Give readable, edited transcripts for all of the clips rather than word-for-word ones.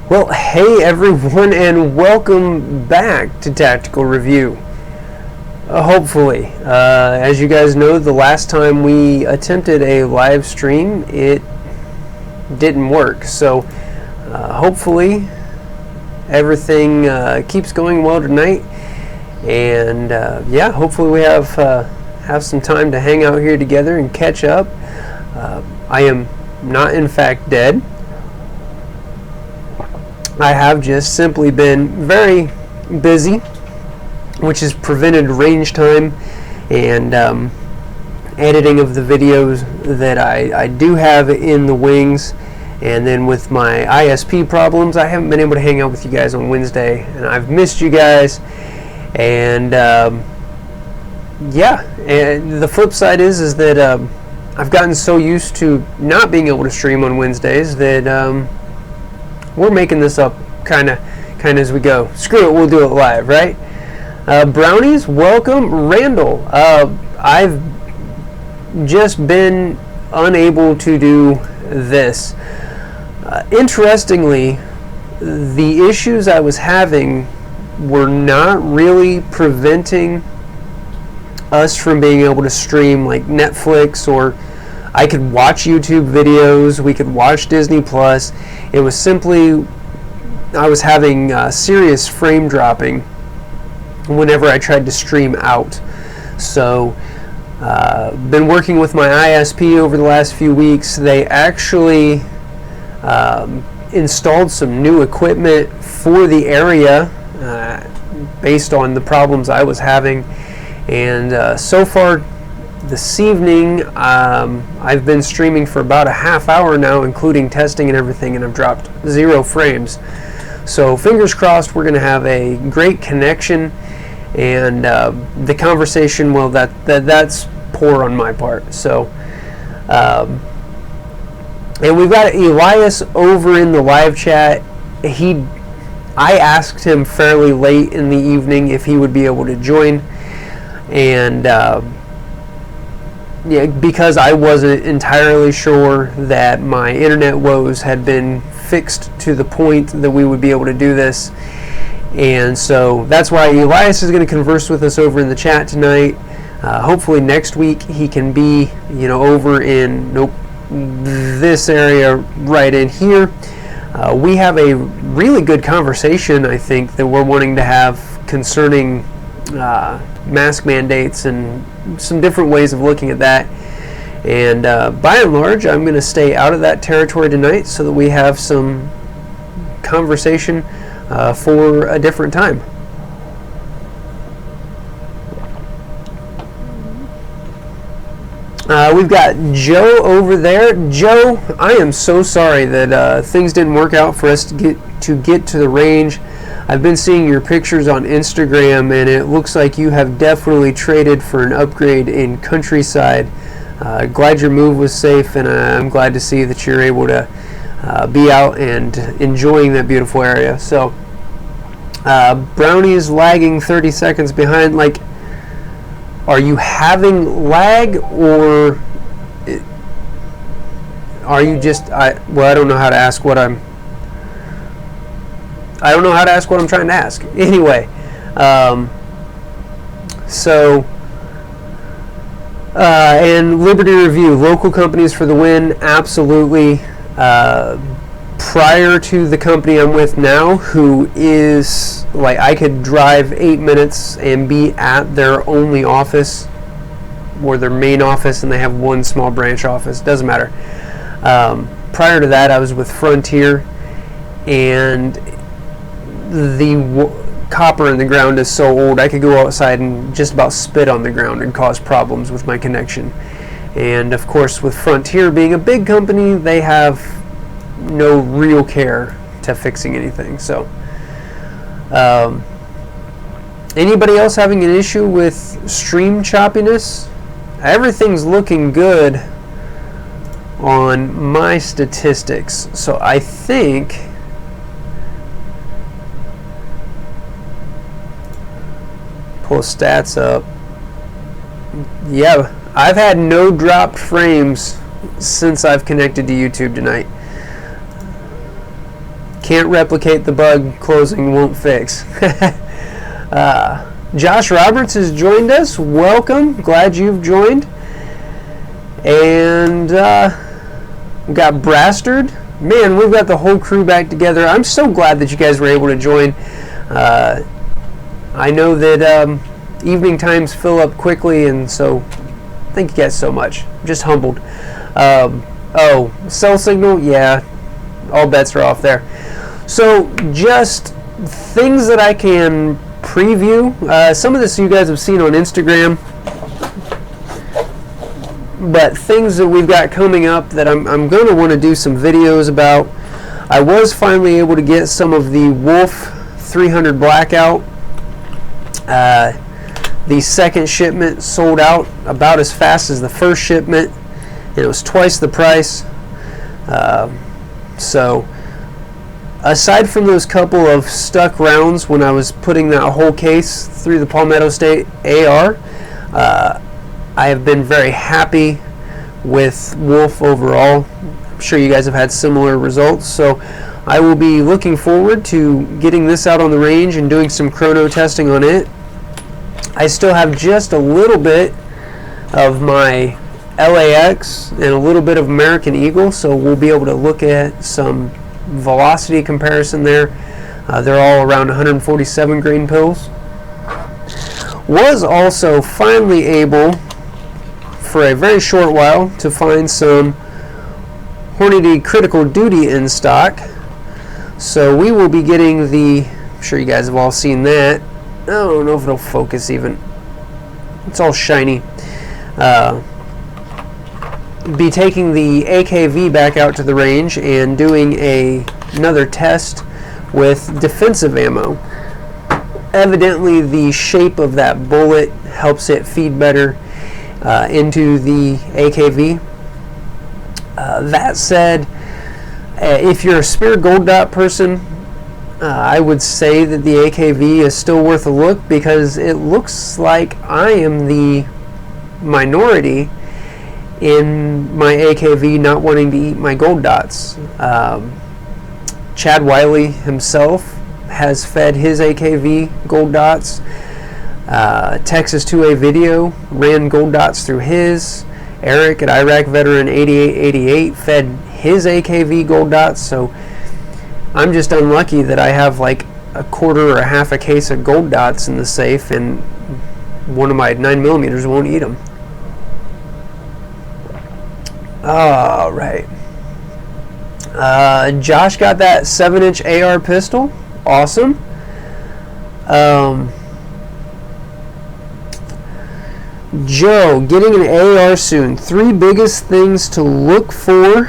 Well, hey everyone, and welcome back to Tactical Review. Hopefully, as you guys know, the last time we attempted a live stream, it didn't work. So, hopefully, everything keeps going well tonight. And yeah, hopefully we have some time to hang out here together and catch up. I am not, in fact, dead. I have just simply been very busy, which has prevented range time and editing of the videos that I do have in the wings. And then with my ISP problems, I haven't been able to hang out with you guys on Wednesday, and I've missed you guys. And yeah, and the flip side is that I've gotten so used to not being able to stream on Wednesdays that we're making this up kind of as we go. Screw it, we'll do it live, right? Brownies, welcome. Randall, I've just been unable to do this. Interestingly, the issues I was having were not really preventing us from being able to stream like Netflix, or I could watch YouTube videos, we could watch Disney Plus. It was simply I was having serious frame dropping whenever I tried to stream out. So been working with my ISP over the last few weeks. They actually installed some new equipment for the area based on the problems I was having. And so far this evening, I've been streaming for about a half hour now, including testing and everything, and I've dropped 0 frames. So fingers crossed we're going to have a great connection, and the conversation, well, that's poor on my part. So, and we've got Elias over in the live chat. I asked him fairly late in the evening if he would be able to join, and yeah, because I wasn't entirely sure that my internet woes had been fixed to the point that we would be able to do this. And so that's why Elias is going to converse with us over in the chat tonight. Hopefully next week he can be, over in this area right in here. We have a really good conversation, I think, that we're wanting to have concerning mask mandates and some different ways of looking at that. And by and large, I'm going to stay out of that territory tonight so that we have some conversation for a different time. We've got Joe over there. Joe, I am so sorry that things didn't work out for us to get to the range. I've been seeing your pictures on Instagram, and it looks like you have definitely traded for an upgrade in Countryside. Glad your move was safe, and I'm glad to see that you're able to be out and enjoying that beautiful area. So, Brownie is lagging 30 seconds behind. Like, are you having lag, or are you just? I don't know how to ask what I'm. I don't know how to ask what I'm trying to ask. Anyway, and Liberty Review, local companies for the win, absolutely. Prior to the company I'm with now, who is, like, I could drive 8 minutes and be at their only office, or their main office, and they have one small branch office, doesn't matter. Prior to that, I was with Frontier, and the copper in the ground is so old I could go outside and just about spit on the ground and cause problems with my connection. And of course, with Frontier being a big company, they have no real care to fixing anything. So anybody else having an issue with stream choppiness? Everything's looking good on my statistics, so I think pull stats up. Yeah, I've had no dropped frames since I've connected to YouTube tonight. Can't replicate the bug, closing won't fix. Josh Roberts has joined us. Welcome. Glad you've joined. And we got Brastard. Man, we've got the whole crew back together. I'm so glad that you guys were able to join. I know that evening times fill up quickly, and so thank you guys so much. I'm just humbled. Oh, cell signal? Yeah, all bets are off there. So just things that I can preview. Some of this you guys have seen on Instagram, but things that we've got coming up that I'm going to want to do some videos about. I was finally able to get some of the Wolf 300 Blackout. The second shipment sold out about as fast as the first shipment. It was twice the price. So aside from those couple of stuck rounds when I was putting that whole case through the Palmetto State AR, I have been very happy with Wolf overall. I'm sure you guys have had similar results, so I will be looking forward to getting this out on the range and doing some chrono testing on it. I still have just a little bit of my LAX and a little bit of American Eagle, so we'll be able to look at some velocity comparison there. They're all around 147 grain pills. Was also finally able, for a very short while, to find some Hornady Critical Duty in stock. So we will be getting the, I'm sure you guys have all seen that. I don't know if it'll focus even. It's all shiny. Be taking the AKV back out to the range and doing another test with defensive ammo. Evidently the shape of that bullet helps it feed better into the AKV. That said, if you're a spare gold dot person, I would say that the AKV is still worth a look, because it looks like I am the minority in my AKV not wanting to eat my gold dots. Chad Wiley himself has fed his AKV gold dots. Texas 2A Video ran gold dots through his. Eric at Iraq Veteran 8888 fed his AKV gold dots. So I'm just unlucky that I have like a quarter or a half a case of gold dots in the safe, and one of my 9mm won't eat them. All right. Josh got that 7-inch AR pistol. Awesome. Joe, getting an AR soon. 3 biggest things to look for.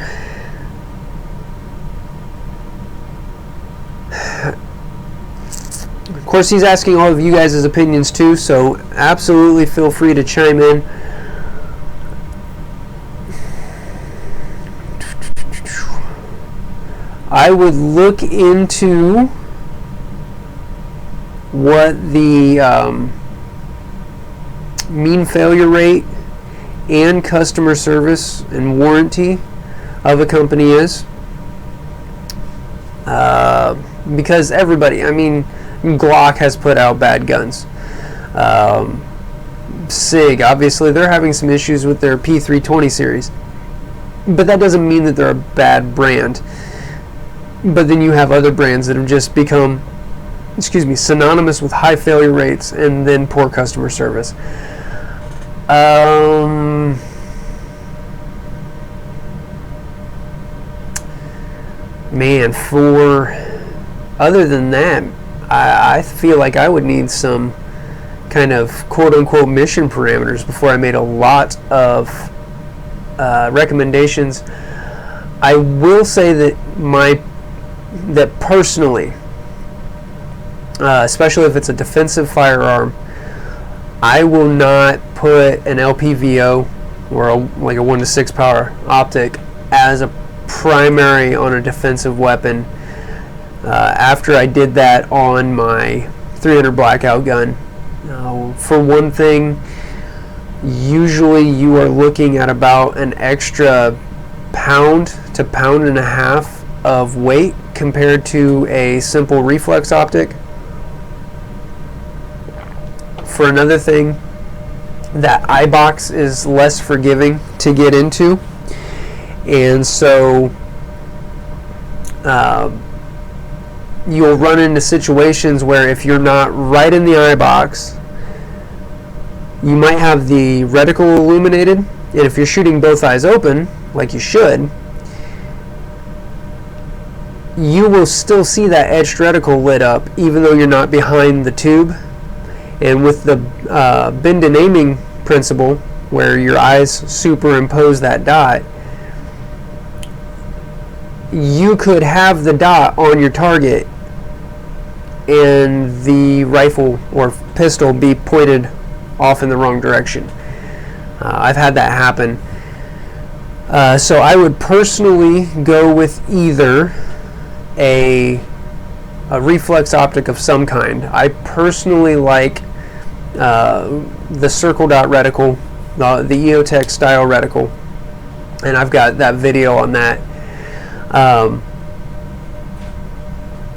Of course, he's asking all of you guys' opinions too, so absolutely feel free to chime in. I would look into what the mean failure rate and customer service and warranty of a company is. Because everybody, I mean, Glock has put out bad guns. SIG, obviously, they're having some issues with their P320 series. But that doesn't mean that they're a bad brand. But then you have other brands that have just become, synonymous with high failure rates and then poor customer service. Man, other than that, I feel like I would need some kind of quote-unquote mission parameters before I made a lot of recommendations. I will say that personally, especially if it's a defensive firearm, I will not put an LPVO or like a 1-to-6 power optic as a primary on a defensive weapon. After I did that on my 300 Blackout gun, for one thing, usually you are looking at about an extra pound to pound and a half of weight compared to a simple reflex optic. For another thing, that eye box is less forgiving to get into, and so you'll run into situations where if you're not right in the eye box, you might have the reticle illuminated, and if you're shooting both eyes open, like you should, you will still see that edged reticle lit up even though you're not behind the tube. And with the bend and aiming principle, where your eyes superimpose that dot, you could have the dot on your target and the rifle or pistol be pointed off in the wrong direction. I've had that happen. So I would personally go with either a reflex optic of some kind. I personally like the circle dot reticle, the EOTech style reticle, and I've got that video on that.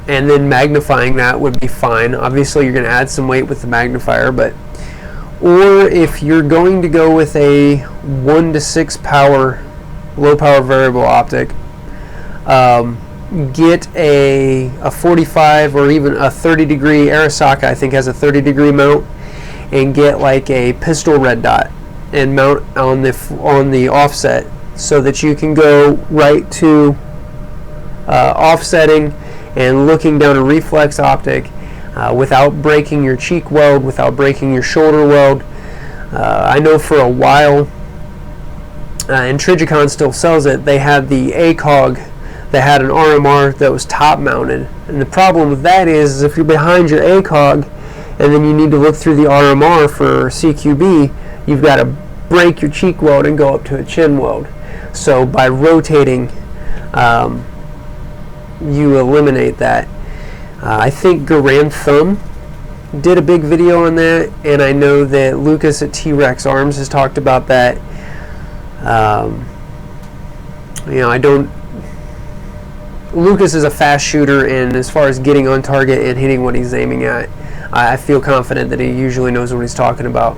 And then magnifying that would be fine. Obviously you're going to add some weight with the magnifier, but or if you're going to go with a 1 to 6 power low power variable optic, get a 45 or even a 30 degree. Arisaka I think has a 30 degree mount, and get like a pistol red dot and mount on the offset so that you can go right to offsetting and looking down a reflex optic without breaking your cheek weld, without breaking your shoulder weld. I know for a while, and Trijicon still sells it, they had the ACOG that had an RMR that was top mounted, and the problem with that is if you're behind your ACOG and then you need to look through the RMR for CQB, you've got to break your cheek weld and go up to a chin weld. So by rotating, you eliminate that. I think Garand Thumb did a big video on that, and I know that Lucas at T-Rex Arms has talked about that. Lucas is a fast shooter, and as far as getting on target and hitting what he's aiming at, I feel confident that he usually knows what he's talking about.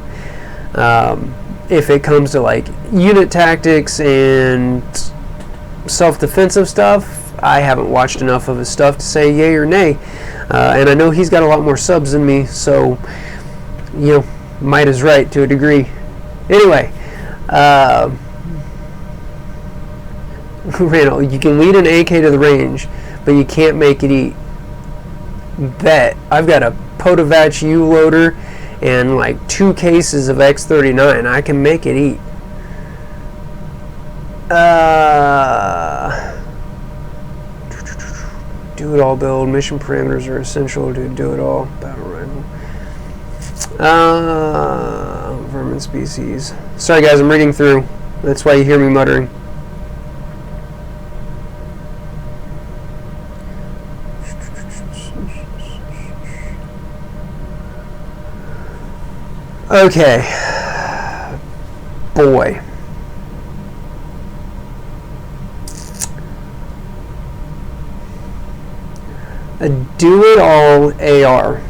If it comes to like unit tactics and self-defensive stuff, I haven't watched enough of his stuff to say yay or nay. And I know he's got a lot more subs than me, so might is right to a degree. Anyway, Randall, you can lead an AK to the range, but you can't make it eat. Bet. I've got a Potovach U-loader and like 2 cases of X39. I can make it eat. Do it all build. Mission parameters are essential to do it all. Battle rifle. Vermin species. Sorry guys, I'm reading through. That's why you hear me muttering. Okay, boy. A do-it-all AR.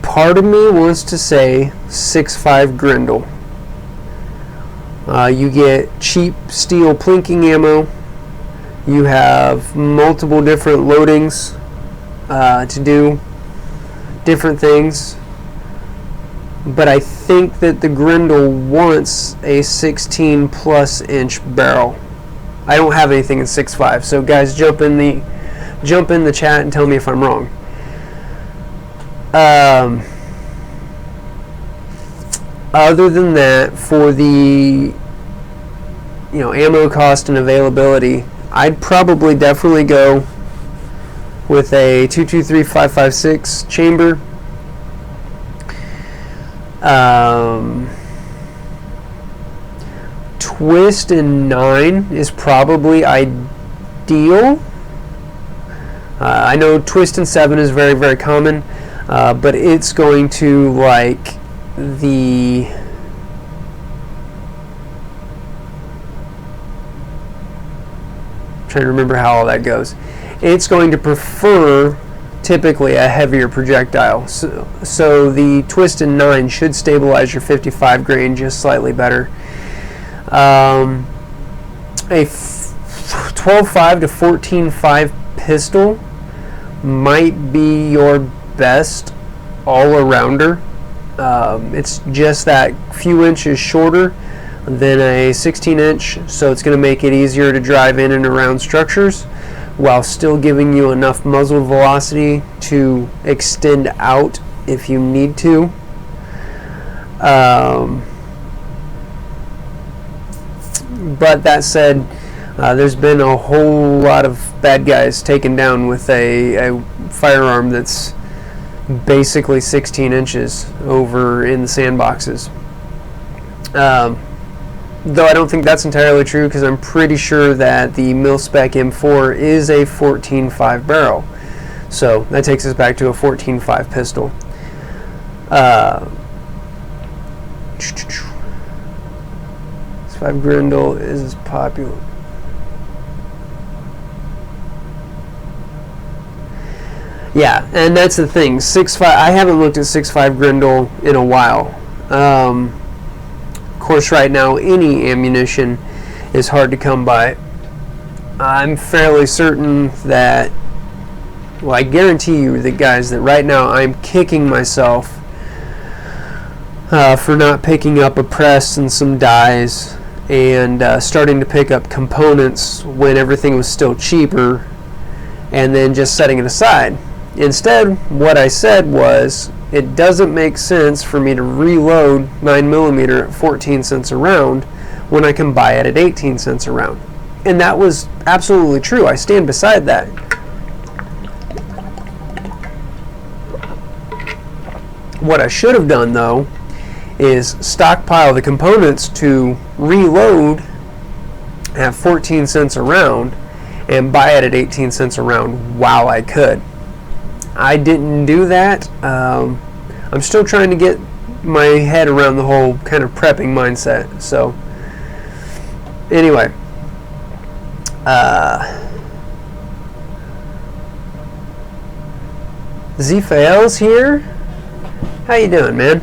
Part of me wants to say 6.5 Grendel. You get cheap steel plinking ammo. You have multiple different loadings to do different things. But I think that the Grendel wants a 16 plus inch barrel. I don't have anything in 6.5, so guys, jump in the chat and tell me if I'm wrong. Other than that, for the ammo cost and availability, I'd probably definitely go with a 223-556 chamber. Twist in 9 is probably ideal. I know twist in 7 is very, very common, but it's going to like the trying to remember how all that goes. It's going to prefer typically a heavier projectile. So the Twist and 9 should stabilize your 55 grain just slightly better. A 12.5 to 14.5 pistol might be your best all-arounder. It's just that few inches shorter than a 16-inch, so it's going to make it easier to drive in and around structures while still giving you enough muzzle velocity to extend out if you need to. But that said, there's been a whole lot of bad guys taken down with a firearm that's basically 16 inches over in the sandboxes. Though I don't think that's entirely true, because I'm pretty sure that the mil-spec M4 is a 14.5 barrel. So that takes us back to a 14.5 pistol. .5 Grendel is popular. Yeah, and that's the thing. 6.5. I haven't looked at 6.5 Grendel in a while. Of course, right now any ammunition is hard to come by. I'm fairly certain that, well, I guarantee you that, guys, that right now I'm kicking myself for not picking up a press and some dies and starting to pick up components when everything was still cheaper, and then just setting it aside. Instead, what I said was, it doesn't make sense for me to reload 9mm at 14 cents a round when I can buy it at 18 cents a round. And that was absolutely true. I stand beside that. What I should have done, though, is stockpile the components to reload at 14 cents a round and buy it at 18 cents a round while I could. I didn't do that. I'm still trying to get my head around the whole kind of prepping mindset. So anyway, Zfael's here. How you doing, man?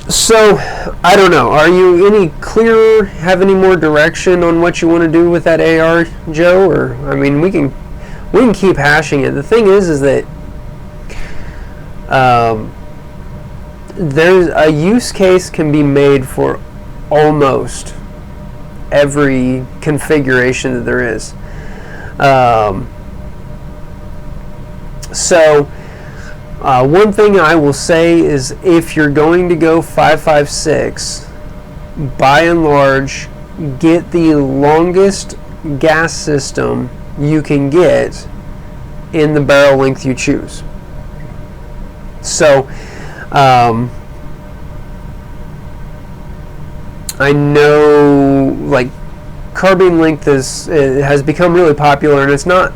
So, I don't know. Are you any clearer? Have any more direction on what you want to do with that AR, Joe? Or, I mean, we can keep hashing it. The thing is that there's a use case can be made for almost every configuration that there is. One thing I will say is, if you're going to go 5.56, by and large, get the longest gas system you can get in the barrel length you choose. So, I know, like, carbine length has become really popular, and it's not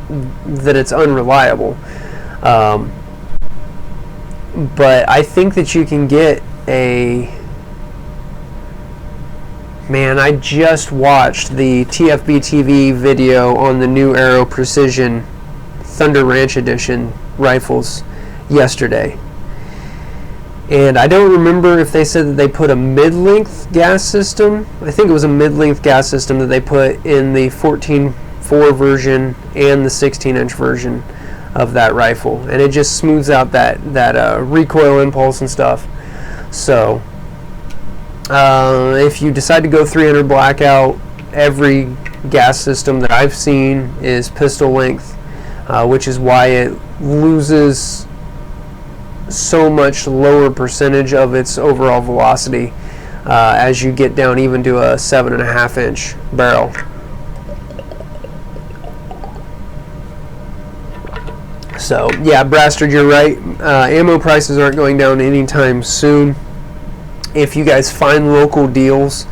that it's unreliable. But I think that you can get a... Man, I just watched the TFB TV video on the new Aero Precision Thunder Ranch Edition rifles yesterday. And I don't remember if they said that they put a mid-length gas system. I think it was a mid-length gas system that they put in the 14.4 version and the 16-inch version of that rifle, and it just smooths out that recoil impulse and stuff. So if you decide to go 300 blackout, every gas system that I've seen is pistol length, which is why it loses so much lower percentage of its overall velocity as you get down even to a 7.5 inch barrel. So, yeah, Brastard, you're right. Ammo prices aren't going down anytime soon. If you guys find local deals,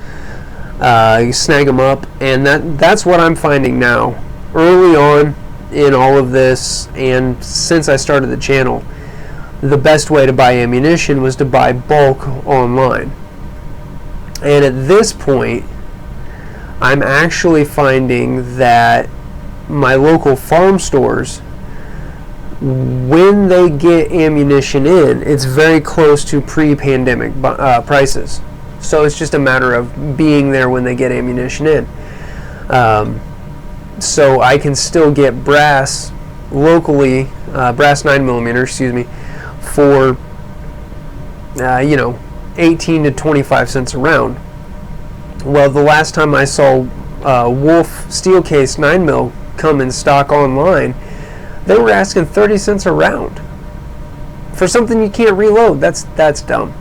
you snag them up. And that's what I'm finding now. Early on in all of this, and since I started the channel, the best way to buy ammunition was to buy bulk online. And at this point, I'm actually finding that my local farm stores, when they get ammunition in, it's very close to pre-pandemic prices. So it's just a matter of being there when they get ammunition in. So I can still get brass locally, brass 9mm, excuse me, for 18 to 25 cents a round. Well, the last time I saw Wolf steel case 9mm come in stock online, they were asking 30 cents a round for something you can't reload. That's dumb.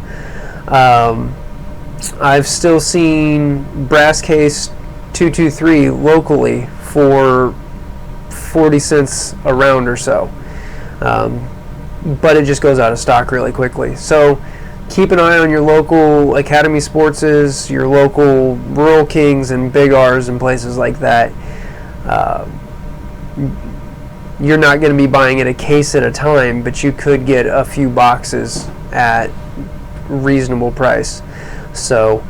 I've still seen brass case 223 locally for 40 cents a round or so, but it just goes out of stock really quickly. So keep an eye on your local Academy Sportses, your local Rural Kings and Big R's and places like that. You're not going to be buying it a case at a time, but you could get a few boxes at reasonable price. So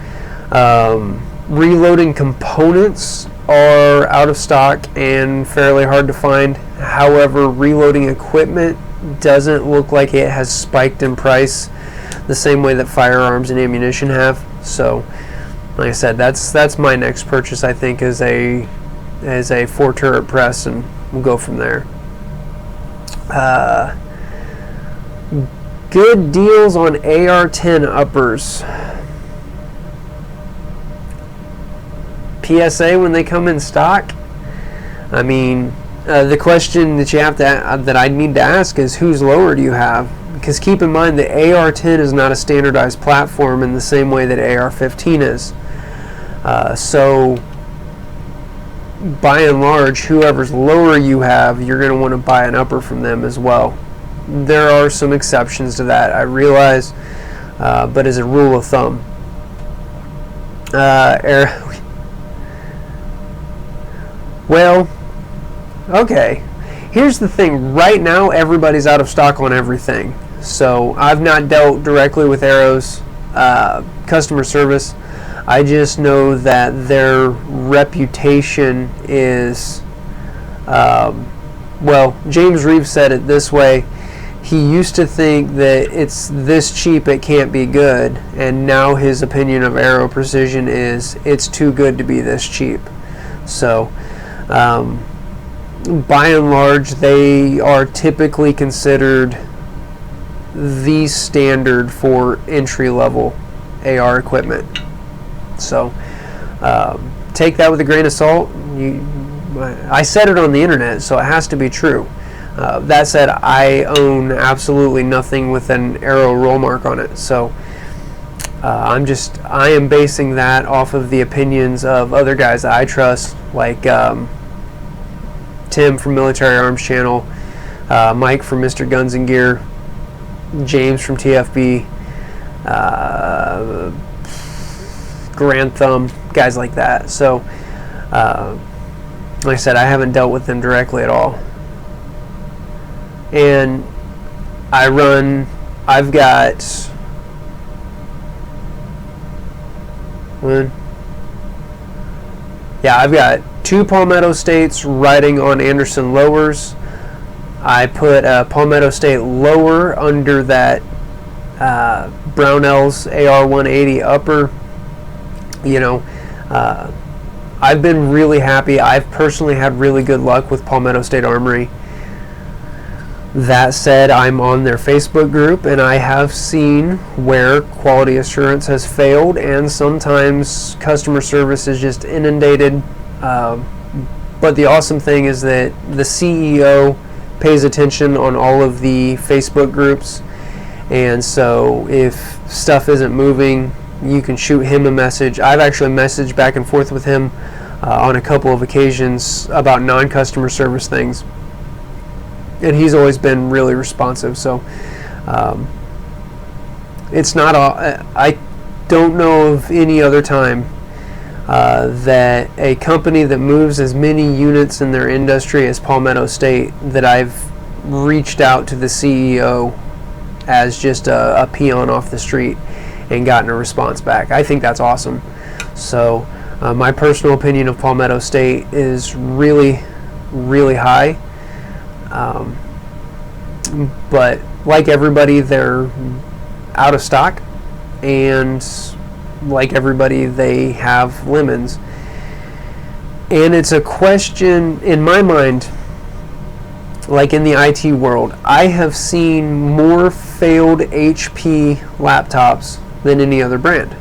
reloading components are out of stock and fairly hard to find. However, reloading equipment doesn't look like it has spiked in price the same way that firearms and ammunition have. So like I said, that's my next purchase, I think, is a 4-turret press, and we'll go from there. Good deals on AR-10 uppers. PSA when they come in stock. I mean, the question that you have to that I need to ask is, whose lower do you have? Because keep in mind that AR-10 is not a standardized platform in the same way that AR-15 is. So by and large, whoever's lower you have, you're going to want to buy an upper from them as well. There are some exceptions to that, I realize, but as a rule of thumb, well, okay, here's the thing. Right now, everybody's out of stock on everything. So I've not dealt directly with Arrow's customer service. I just know that their reputation is, well, James Reeves said it this way. He used to think that it's this cheap it can't be good, and now his opinion of Arrow Precision is it's too good to be this cheap. So by and large, they are typically considered the standard for entry-level AR equipment. So take that with a grain of salt. I said it on the internet, so it has to be true. That said, I own absolutely nothing with an Arrow roll mark on it. So I am basing that off of the opinions of other guys that I trust, like Tim from Military Arms Channel, Mike from Mr. Guns and Gear, James from TFB, Grand Thumb, guys like that. So like I said, I haven't dealt with them directly at all. And I've got I've got 2 Palmetto States riding on Anderson lowers. I put a Palmetto State lower under that Brownell's AR-180 upper. I've been really happy. I've personally had really good luck with Palmetto State Armory. That said, I'm on their Facebook group, and I have seen where quality assurance has failed, and sometimes customer service is just inundated. But the awesome thing is that the CEO pays attention on all of the Facebook groups, and so if stuff isn't moving, you can shoot him a message. I've actually messaged back and forth with him on a couple of occasions about non-customer service things, and he's always been really responsive. So it's not I don't know of any other time that a company that moves as many units in their industry as Palmetto State that I've reached out to the CEO as just a peon off the street and gotten a response back. I think that's awesome. So My personal opinion of Palmetto State is really, really high. But like everybody, they're out of stock, and like everybody, they have lemons. And it's a question, in my mind, like in the IT world, I have seen more failed HP laptops than any other brand.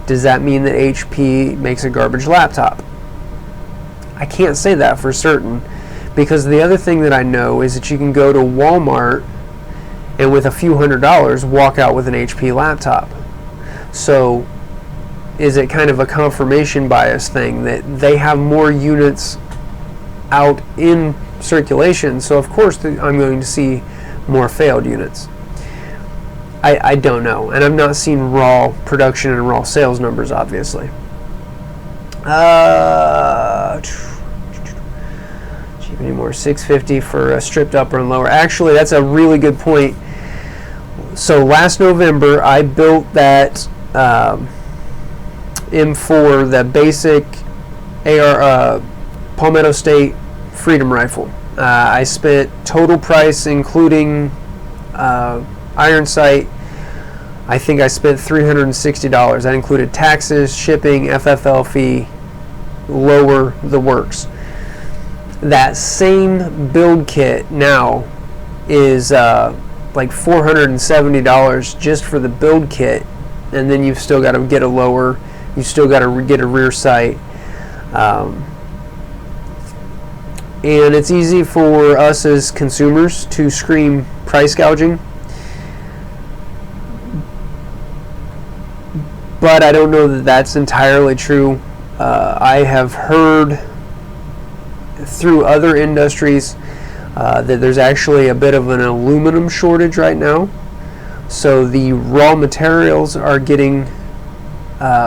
Does that mean that HP makes a garbage laptop? I can't say that for certain, because the other thing that I know is that you can go to Walmart and with a few $100s walk out with an HP laptop. So is it kind of a confirmation bias thing that they have more units out in circulation, so of course I'm going to see more failed units? I don't know, and I've not seen raw production and raw sales numbers, obviously. Cheap anymore, $650 for a stripped upper and lower. Actually, that's a really good point. So last November, I built that M4, the basic AR Palmetto State Freedom Rifle. I spent total price, including iron sight, I think I spent $360. That included taxes, shipping, FFL fee, lower the works. That same build kit now is like $470 just for the build kit, and then you've still got to get a lower, you've still got to get a rear sight. And it's easy for us as consumers to scream price gouging, but I don't know that that's entirely true. I have heard through other industries that there's actually a bit of an aluminum shortage right now, so the raw materials are getting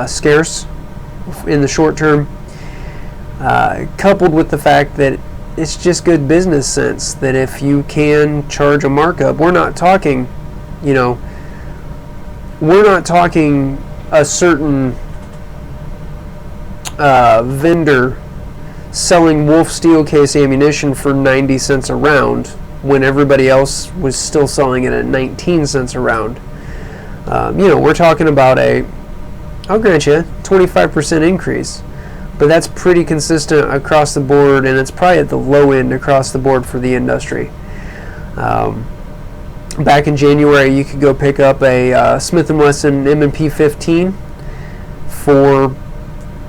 scarce in the short term, coupled with the fact that it's just good business sense that if you can charge a markup, we're not talking, we're not talking a certain vendor selling Wolf steel case ammunition for 90 cents a round when everybody else was still selling it at 19 cents a round. We're talking about I'll grant you, 25% increase. But that's pretty consistent across the board, and it's probably at the low end across the board for the industry. Back in January, you could go pick up a Smith & Wesson M&P 15 for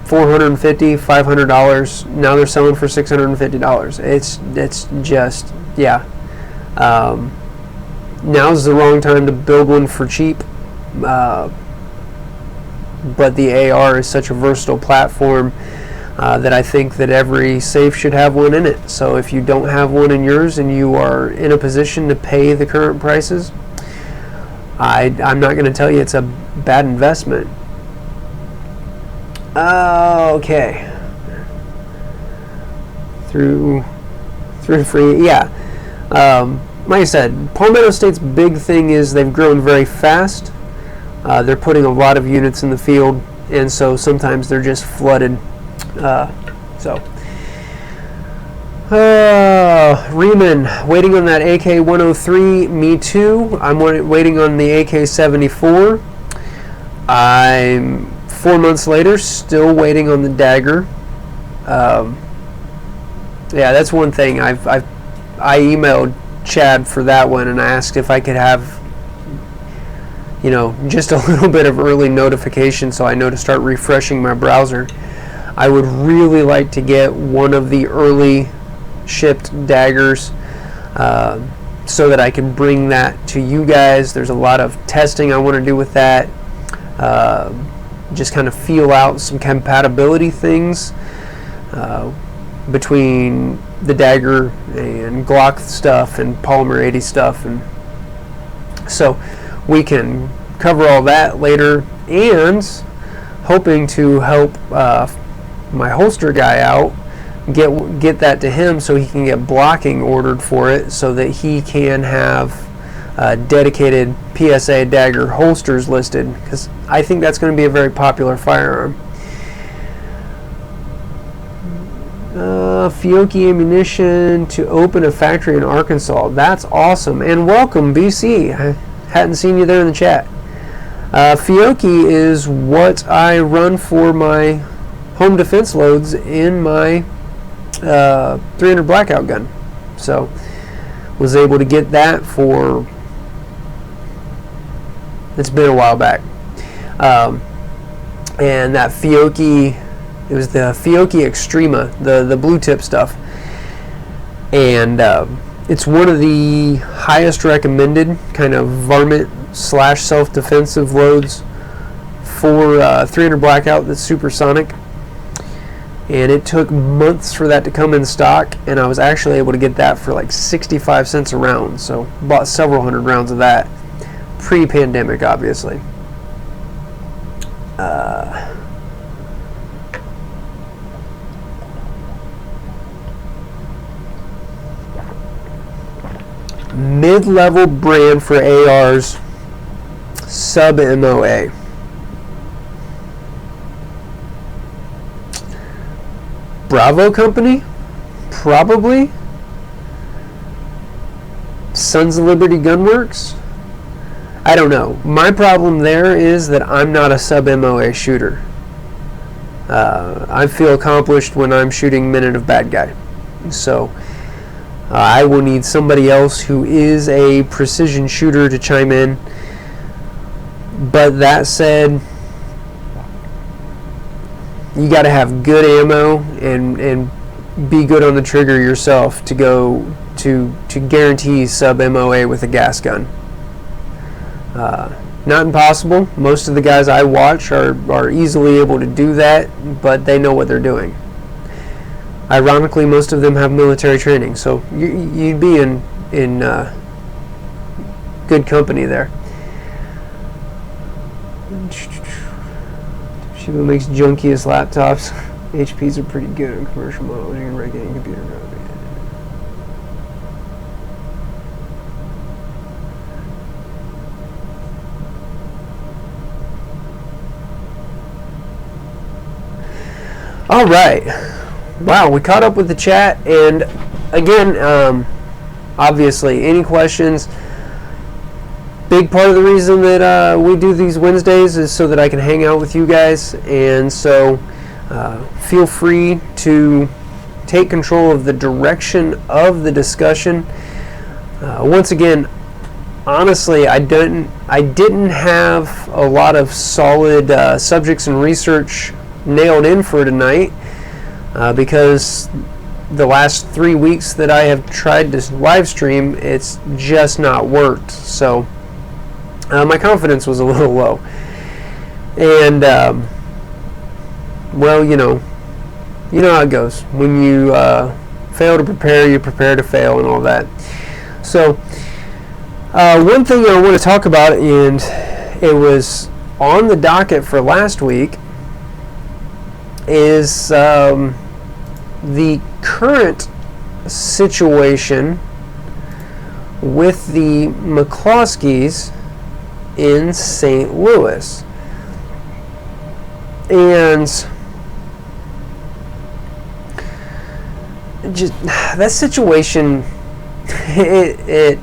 $450, $500. Now they're selling for $650. It's just, yeah. Now's the wrong time to build one for cheap. But the AR is such a versatile platform that I think that every safe should have one in it. So if you don't have one in yours and you are in a position to pay the current prices, I'm not going to tell you it's a bad investment. Okay. Through free, yeah. Like I said, Palmetto State's big thing is they've grown very fast. They're putting a lot of units in the field, and so sometimes they're just flooded. Riemann, waiting on that AK-103. Me too. I'm waiting on the AK-74. I'm 4 months later, still waiting on the dagger. Yeah, that's one thing. I emailed Chad for that one, and I asked if I could have just a little bit of early notification so I know to start refreshing my browser. I would really like to get one of the early shipped daggers so that I can bring that to you guys. There's a lot of testing I want to do with that. Just kind of feel out some compatibility things between the dagger and Glock stuff and Polymer 80 stuff, and so we can cover all that later, and hoping to help my holster guy out, get that to him so he can get blocking ordered for it so that he can have dedicated PSA dagger holsters listed, because I think that's going to be a very popular firearm. Fiocchi Ammunition to open a factory in Arkansas. That's awesome. And welcome, BC. I hadn't seen you there in the chat. Fiocchi is what I run for my home defense loads in my 300 Blackout gun. So, was able to get that for, it's been a while back. And that Fiocchi, it was the Fiocchi Extrema, the blue tip stuff. And it's one of the highest recommended kind of varmint / self-defensive loads for 300 Blackout that's supersonic. And it took months for that to come in stock, and I was actually able to get that for like 65 cents a round. So bought several hundred rounds of that, pre-pandemic obviously. Mid-level brand for ARs, sub MOA. Bravo Company? Probably. Sons of Liberty Gunworks? I don't know. My problem there is that I'm not a sub MOA shooter. I feel accomplished when I'm shooting Minute of Bad Guy. So I will need somebody else who is a precision shooter to chime in. But that said, you got to have good ammo and be good on the trigger yourself to go to guarantee sub MOA with a gas gun. Not impossible. Most of the guys I watch are easily able to do that, but they know what they're doing. Ironically, most of them have military training, so you'd be in good company there. Shiba makes junkiest laptops. HPs are pretty good on commercial models. You can break any computer code. All right. Wow, we caught up with the chat, and again, obviously, any questions? Big part of the reason that we do these Wednesdays is so that I can hang out with you guys, and so feel free to take control of the direction of the discussion. Once again, honestly, I didn't have a lot of solid subjects and research nailed in for tonight because the last 3 weeks that I have tried to live stream, it's just not worked. So my confidence was a little low, and well, you know how it goes. When you fail to prepare, you prepare to fail, and all that. So one thing I want to talk about, and it was on the docket for last week, is the current situation with the McCloskeys in St. Louis. And just that situation, the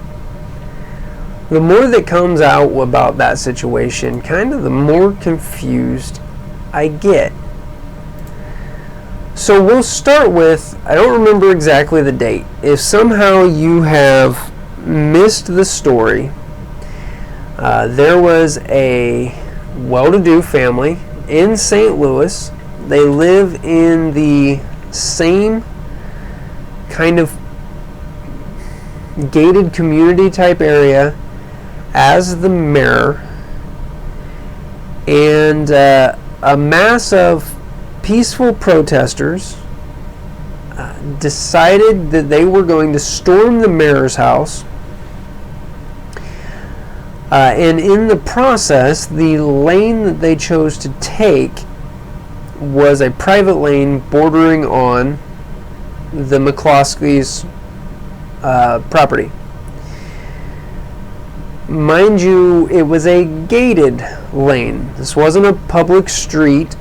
more that comes out about that situation, kind of the more confused I get. So we'll start with, I don't remember exactly the date. If somehow you have missed the story, there was a well-to-do family in St. Louis. They live in the same kind of gated community type area as the Mirror, and a mass of peaceful protesters decided that they were going to storm the mayor's house, and in the process, the lane that they chose to take was a private lane bordering on the McCloskeys' property. Mind you, it was a gated lane. This wasn't a public street.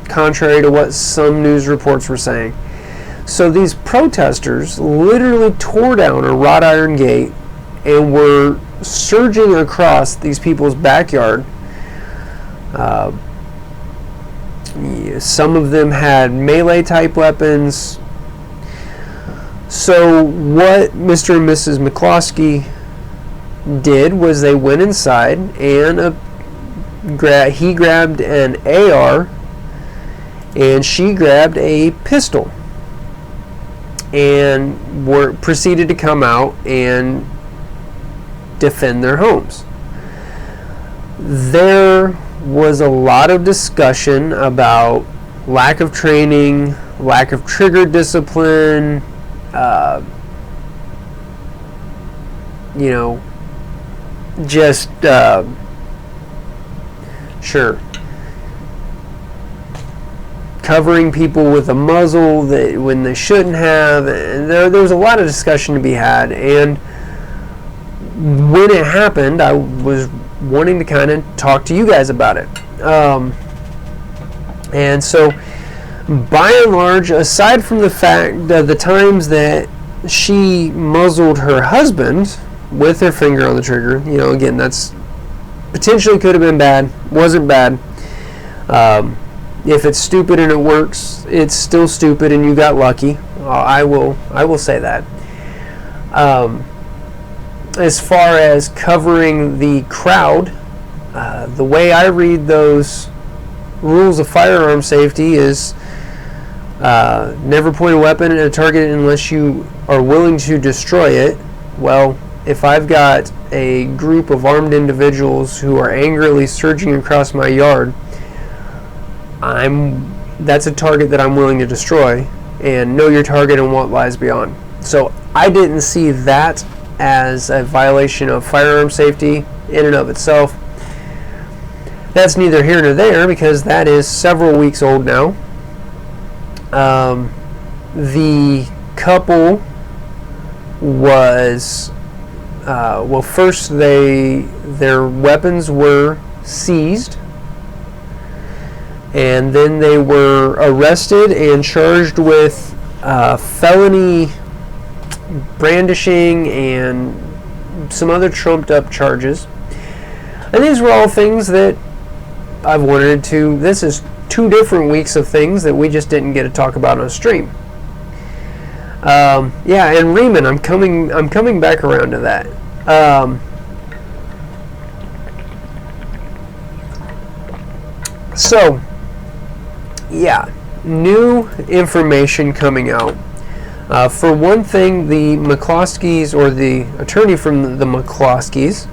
contrary to what some news reports were saying. So these protesters literally tore down a wrought iron gate and were surging across these people's backyard. Some of them had melee type weapons. So what Mr. and Mrs. McCloskey did was they went inside and he grabbed an AR and she grabbed a pistol and proceeded to come out and defend their homes. There was a lot of discussion about lack of training, lack of trigger discipline, covering people with a muzzle when they shouldn't have. And there was a lot of discussion to be had, and when it happened, I was wanting to kind of talk to you guys about it. And so, by and large, aside from the fact that the times that she muzzled her husband with her finger on the trigger, again, that's potentially could have been bad, wasn't bad. If it's stupid and it works, it's still stupid and you got lucky. I will say that. As far as covering the crowd, the way I read those rules of firearm safety is never point a weapon at a target unless you are willing to destroy it. Well, if I've got a group of armed individuals who are angrily surging across my yard, that's a target that I'm willing to destroy, and know your target and what lies beyond. So I didn't see that as a violation of firearm safety in and of itself. That's neither here nor there because that is several weeks old now. The couple was first their weapons were seized, and then they were arrested and charged with felony brandishing and some other trumped up charges. And these were all things that I've wanted to. This is 2 different weeks of things that we just didn't get to talk about on a stream. And Riemann, I'm coming back around to that. New information coming out. For one thing, the McCloskeys, or the attorney from the McCloskeys,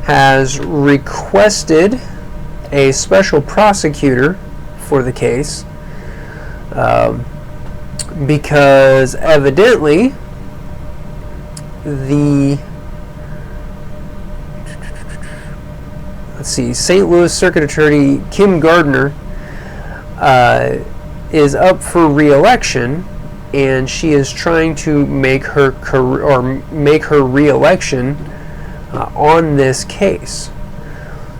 has requested a special prosecutor for the case because evidently St. Louis Circuit Attorney Kim Gardner is up for re-election, and she is trying to make her re-election on this case.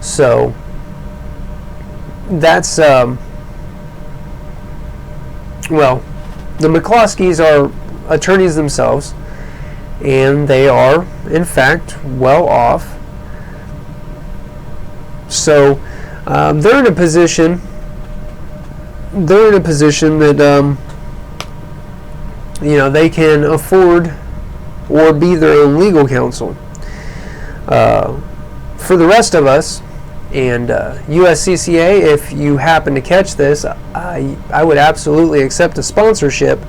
So that's the McCloskeys are attorneys themselves, and they are in fact well off. So they're in a position that they can afford or be their own legal counsel. For the rest of us, and USCCA, if you happen to catch this, I would absolutely accept a sponsorship,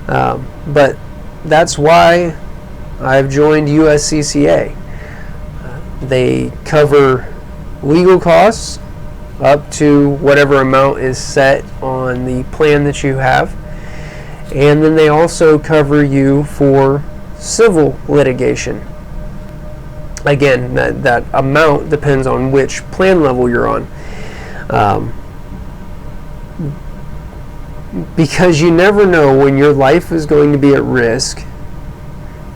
but that's why I've joined USCCA. They cover legal costs up to whatever amount is set on the plan that you have, and then they also cover you for civil litigation. Again, that amount depends on which plan level you're on. Because you never know when your life is going to be at risk,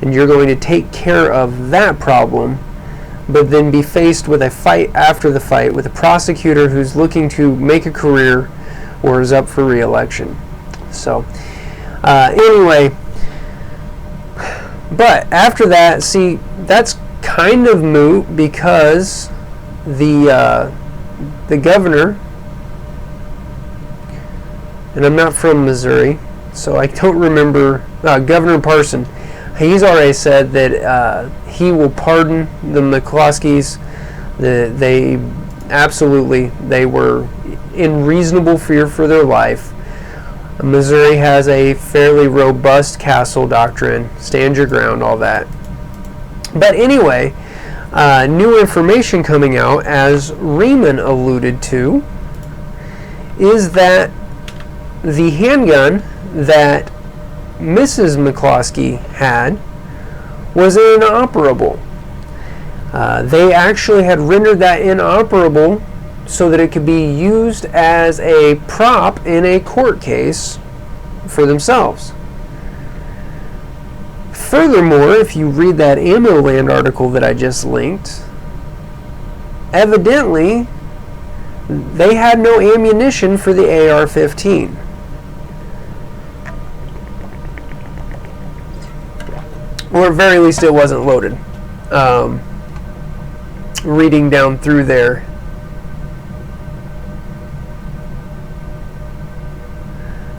and you're going to take care of that problem, but then be faced with a fight after the fight with a prosecutor who's looking to make a career or is up for re-election. So anyway, but after that, see, that's kind of moot because the governor, and I'm not from Missouri, so I don't remember, Governor Parson, he's already said that he will pardon the McCloskeys. They were in reasonable fear for their life. Missouri has a fairly robust castle doctrine, stand your ground, all that. But anyway, new information coming out, as Riemann alluded to, is that the handgun that Mrs. McCloskey had was inoperable. They actually had rendered that inoperable so that it could be used as a prop in a court case for themselves. Furthermore, if you read that Ammo Land article that I just linked, evidently they had no ammunition for the AR-15. Or at very least it wasn't loaded. Reading down through there,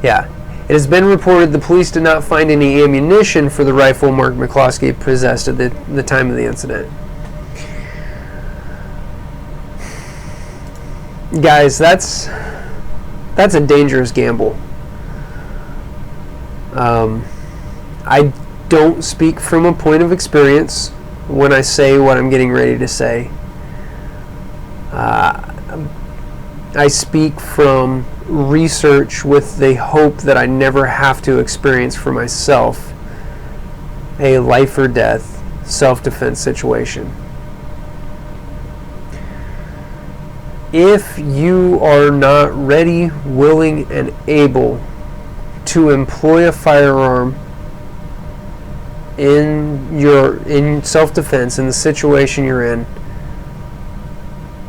yeah, it has been reported the police did not find any ammunition for the rifle Mark McCloskey possessed at the time of the incident. Guys, that's a dangerous gamble. I don't speak from a point of experience when I say what I'm getting ready to say. I speak from research with the hope that I never have to experience for myself a life or death self-defense situation. If you are not ready, willing, and able to employ a firearm in self-defense in the situation you're in,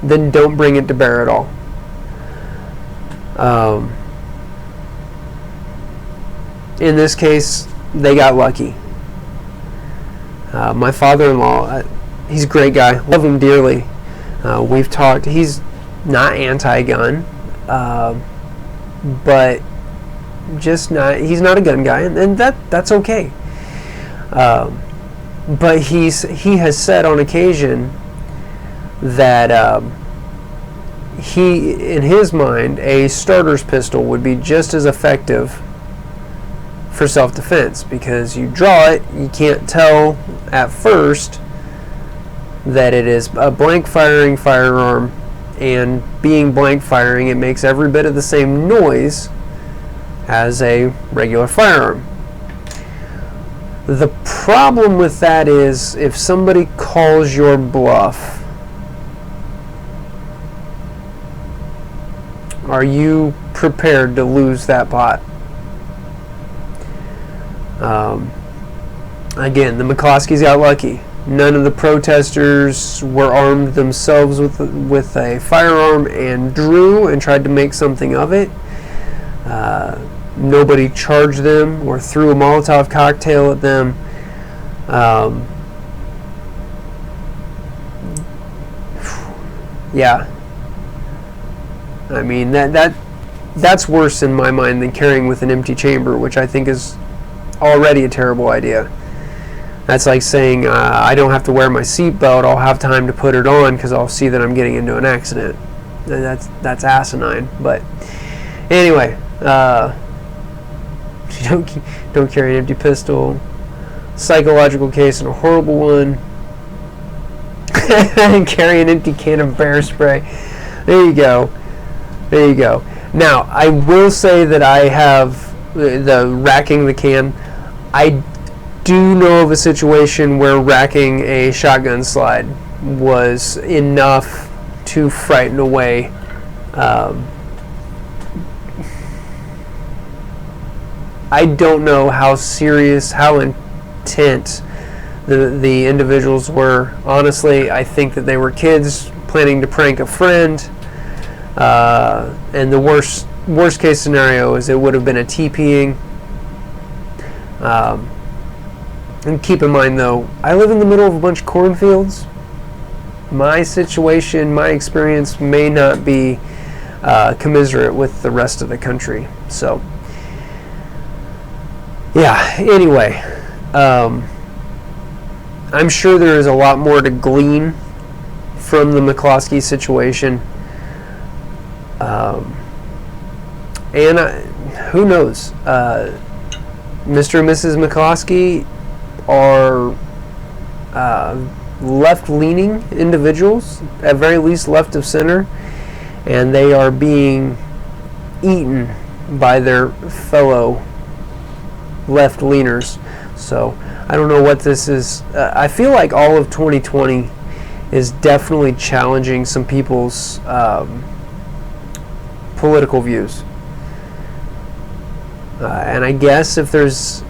then don't bring it to bear at all. In this case, they got lucky. My father-in-law, he's a great guy, love him dearly. We've talked, he's not anti-gun, but just not, he's not a gun guy, and that's okay. But he has said on occasion that in his mind, a starter's pistol would be just as effective for self-defense, because you draw it, you can't tell at first that it is a blank firing firearm, and being blank firing, it makes every bit of the same noise as a regular firearm. The problem with that is if somebody calls your bluff, are you prepared to lose that pot? Again, the McCloskeys got lucky. None of the protesters were armed themselves with a firearm and drew and tried to make something of it. Nobody charged them or threw a Molotov cocktail at them. Yeah. I mean, that's worse in my mind than carrying with an empty chamber, which I think is already a terrible idea. That's like saying I don't have to wear my seatbelt, I'll have time to put it on because I'll see that I'm getting into an accident. That's asinine. But anyway, don't carry an empty pistol. Psychological case and a horrible one. And carry an empty can of bear spray. There you go. There you go. Now, I will say that I have the racking the can. I do know of a situation where racking a shotgun slide was enough to frighten away I don't know how serious, how intent the individuals were. Honestly, I think that they were kids planning to prank a friend. And the worst worst case scenario is it would have been a TPing. And keep in mind though, I live in the middle of a bunch of cornfields. My situation, my experience may not be commiserate with the rest of the country. So, yeah, anyway, I'm sure there is a lot more to glean from the McCloskey situation. And who knows? Mr. and Mrs. McCloskey are left-leaning individuals, at very least left of center, and they are being eaten by their fellow left-leaners. So I don't know what this is. I feel like all of 2020 is definitely challenging some people's political views. And I guess if there's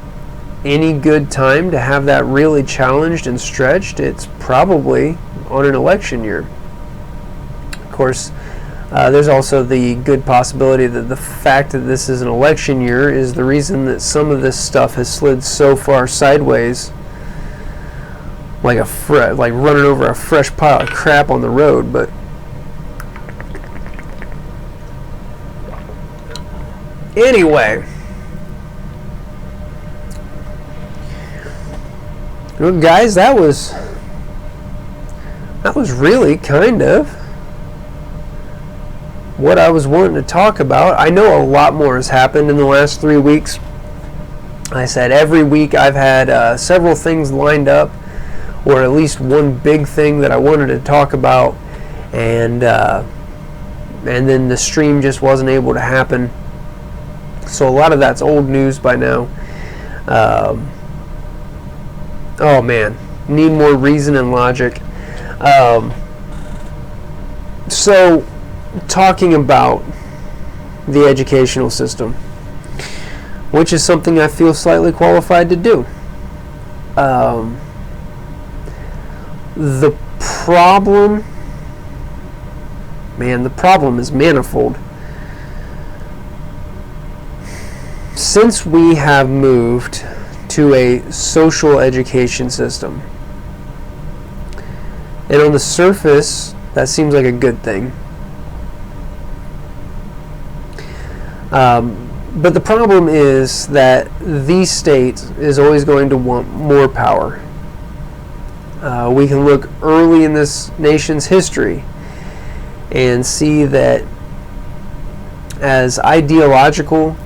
any good time to have that really challenged and stretched, it's probably on an election year. Of course, there's also the good possibility that the fact that this is an election year is the reason that some of this stuff has slid so far sideways, like like running over a fresh pile of crap on the road. But anyway, well, guys, that was really kind of what I was wanting to talk about. I know a lot more has happened in the last 3 weeks. I said every week I've had several things lined up, or at least one big thing that I wanted to talk about, and then the stream just wasn't able to happen. So a lot of that's old news by now. Oh man, need more reason and logic. So, talking about the educational system, which is something I feel slightly qualified to do. The problem is manifold. Since we have moved to a social education system, and on the surface that seems like a good thing, but the problem is that the state is always going to want more power. We can look early in this nation's history and see that as ideological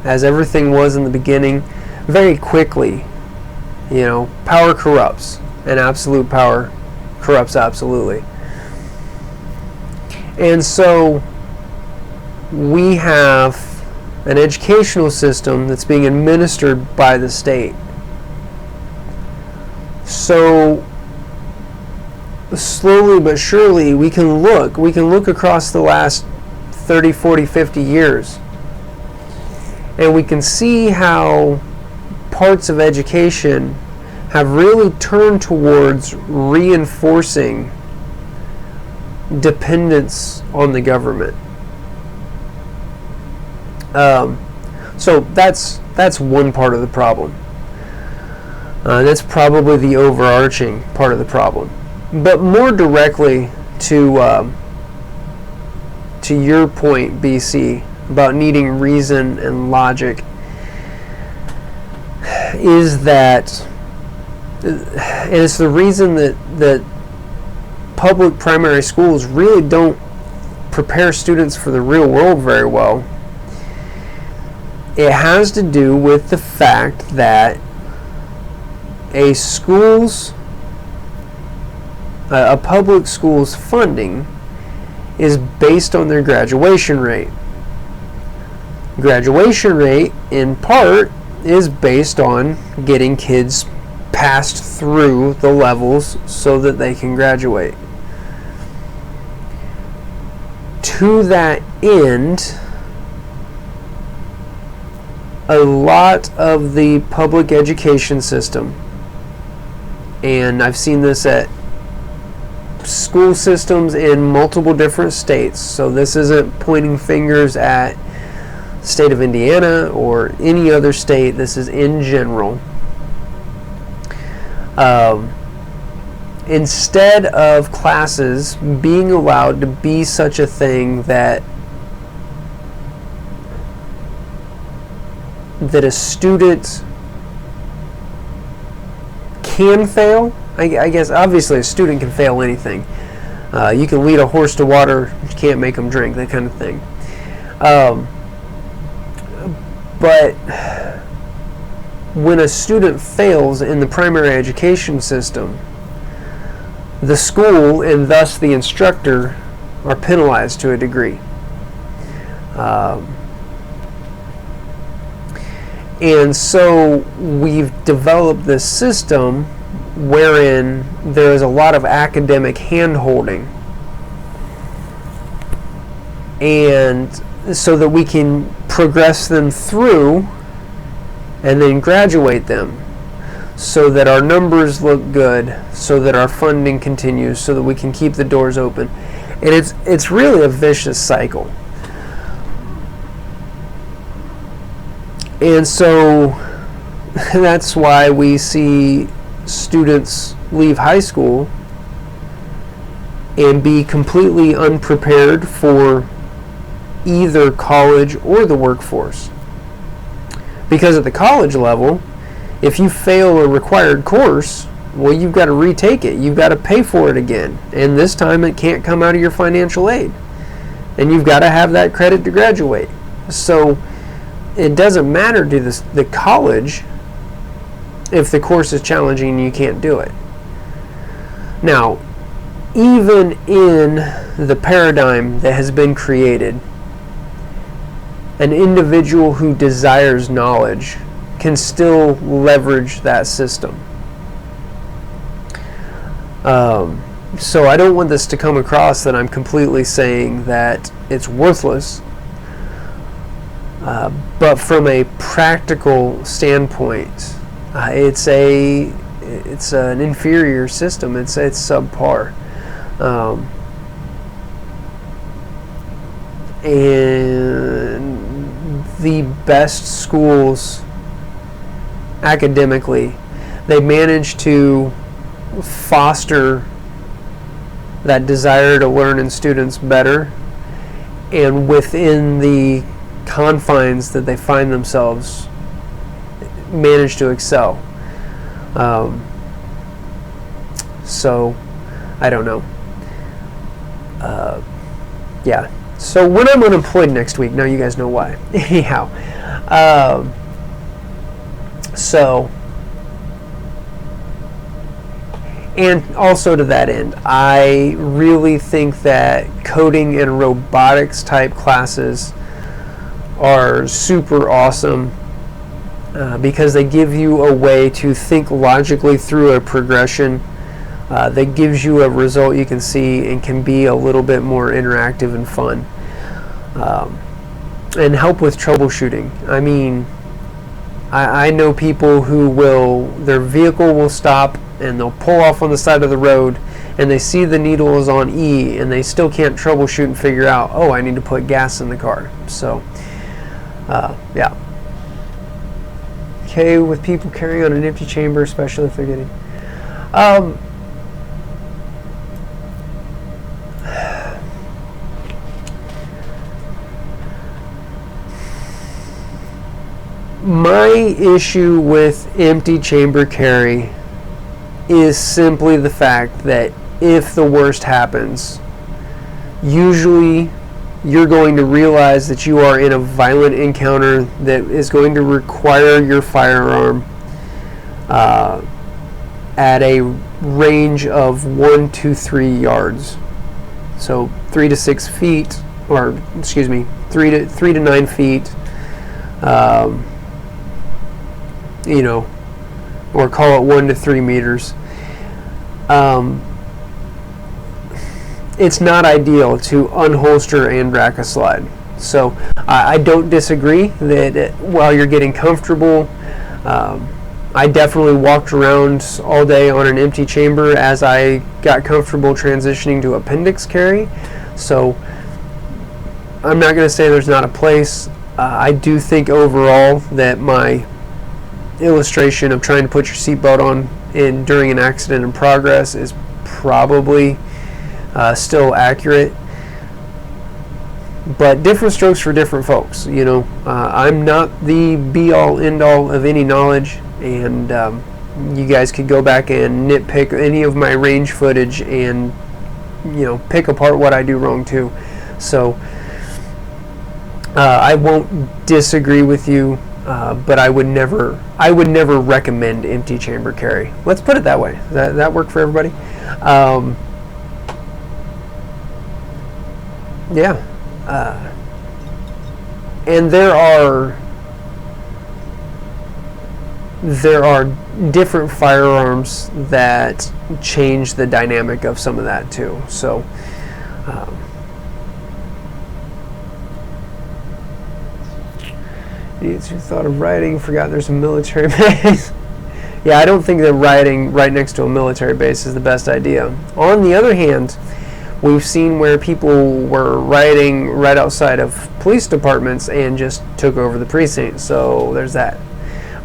as everything was in the beginning, very quickly, power corrupts, and absolute power corrupts absolutely. And so we have an educational system that's being administered by the state. So slowly but surely we can look across the last 30, 40, 50 years, and we can see how parts of education have really turned towards reinforcing dependence on the government. So that's one part of the problem. That's probably the overarching part of the problem. But more directly to your point, BC, about needing reason and logic, is that, and it's the reason that public primary schools really don't prepare students for the real world very well. It has to do with the fact that a public school's funding is based on their graduation rate. Graduation rate, in part, is based on getting kids passed through the levels so that they can graduate. To that end, a lot of the public education system, and I've seen this at school systems in multiple different states, so this isn't pointing fingers at state of Indiana or any other state. This is in general. Instead of classes being allowed to be such a thing that a student can fail, I guess obviously a student can fail anything. You can lead a horse to water, you can't make them drink, that kind of thing. But when a student fails in the primary education system, the school and thus the instructor are penalized to a degree. And so we've developed this system wherein there is a lot of academic hand-holding, and so that we can progress them through and then graduate them, so that our numbers look good, so that our funding continues, so that we can keep the doors open. And it's really a vicious cycle. And so that's why we see students leave high school and be completely unprepared for either college or the workforce. Because at the college level, if you fail a required course, well, you've got to retake it. You've got to pay for it again. And this time it can't come out of your financial aid. And you've got to have that credit to graduate. So it doesn't matter to the college if the course is challenging and you can't do it. Now, even in the paradigm that has been created, an individual who desires knowledge can still leverage that system. So I don't want this to come across that I'm completely saying that it's worthless. But from a practical standpoint, it's an inferior system. It's subpar, and the best schools academically, they manage to foster that desire to learn in students better, and within the confines that they find themselves, manage to excel. So I don't know. Yeah. So when I'm unemployed next week, now you guys know why. Anyhow, so, and also to that end, I really think that coding and robotics type classes are super awesome, because they give you a way to think logically through a progression that gives you a result you can see and can be a little bit more interactive and fun, and help with troubleshooting. I mean, I know people who their vehicle will stop and they'll pull off on the side of the road and they see the needle is on E and they still can't troubleshoot and figure out, oh, I need to put gas in the car. So yeah. Okay with people carrying on an empty chamber, especially if they're getting my issue with empty chamber carry is simply the fact that if the worst happens, usually you're going to realize that you are in a violent encounter that is going to require your firearm at a range of 1 to 3 yards. So 3 to 6 feet, or excuse me, 3 to 9 feet, you know, or call it 1 to 3 meters. It's not ideal to unholster and rack a slide. So I don't disagree that while you're getting comfortable, I definitely walked around all day on an empty chamber as I got comfortable transitioning to appendix carry. So I'm not going to say there's not a place. I do think overall that my illustration of trying to put your seatbelt on during an accident in progress is probably still accurate, but different strokes for different folks. You know, I'm not the be-all end-all of any knowledge, and you guys could go back and nitpick any of my range footage and, you know, pick apart what I do wrong too. So I won't disagree with you, but I would never recommend empty chamber carry. Let's put it that way. Does that work for everybody? Yeah. And there are different firearms that change the dynamic of some of that too. So idiots who thought of rioting forgot there's a military base. Yeah, I don't think that rioting right next to a military base is the best idea. On the other hand, we've seen where people were rioting right outside of police departments and just took over the precinct. So there's that.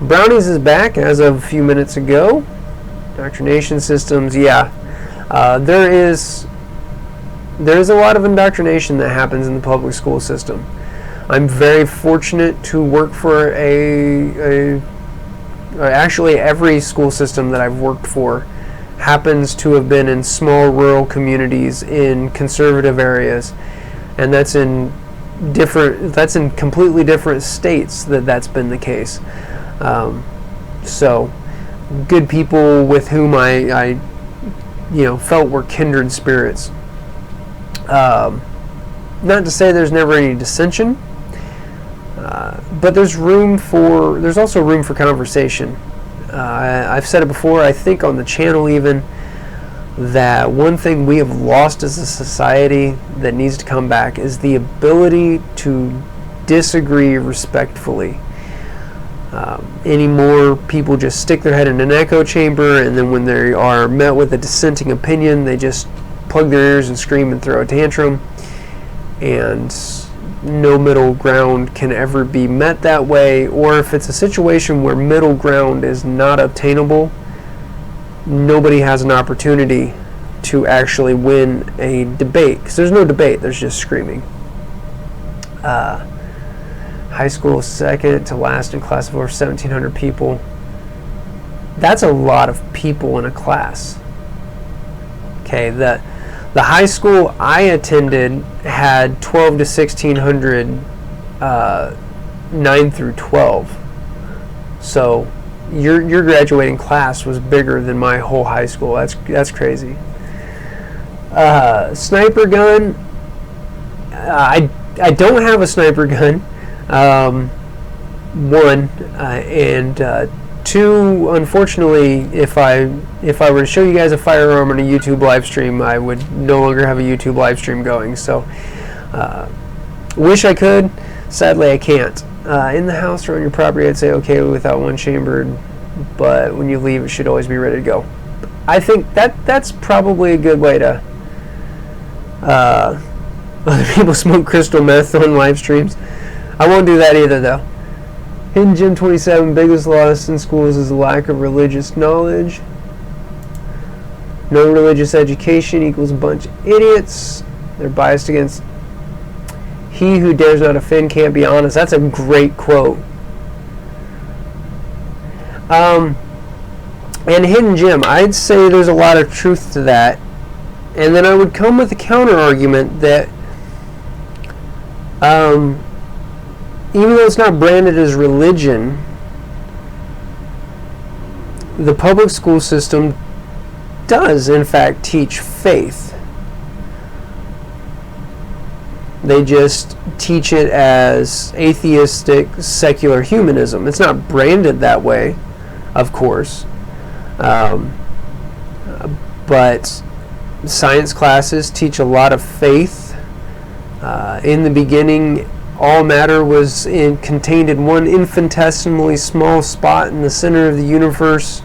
Brownies is back as of a few minutes ago. Indoctrination systems, yeah. There is a lot of indoctrination that happens in the public school system. I'm very fortunate to work for actually every school system that I've worked for happens to have been in small rural communities in conservative areas, and that's in completely different states that's been the case. So good people with whom I felt were kindred spirits. Not to say there's never any dissension, but there's also room for conversation. I've said it before, I think on the channel even, that one thing we have lost as a society that needs to come back is the ability to disagree respectfully. Anymore, people just stick their head in an echo chamber, and then when they are met with a dissenting opinion, they just plug their ears and scream and throw a tantrum, and no middle ground can ever be met that way. Or if it's a situation where middle ground is not obtainable, nobody has an opportunity to actually win a debate, because there's no debate, there's just screaming. High school second to last in class of over 1,700 people. That's a lot of people in a class. Okay, the high school I attended had 12 to 1,600 9 through 12. So your graduating class was bigger than my whole high school. That's crazy. Sniper gun. I don't have a sniper gun. One and two. Unfortunately, if I were to show you guys a firearm on a YouTube live stream, I would no longer have a YouTube live stream going. So, wish I could. Sadly, I can't. In the house or on your property, I'd say okay without one chambered, but when you leave, it should always be ready to go. I think that's probably a good way to. Other people smoke crystal meth on live streams. I won't do that either, though. Hidden Gem 27, biggest loss in schools is a lack of religious knowledge. No religious education equals a bunch of idiots. They're biased against. He who dares not offend can't be honest. That's a great quote. And Hidden Gem, I'd say there's a lot of truth to that. And then I would come with a counter argument that even though it's not branded as religion, the public school system does in fact teach faith. They just teach it as atheistic secular humanism. It's not branded that way, of course, but science classes teach a lot of faith. In the beginning, all matter was contained in one infinitesimally small spot in the center of the universe.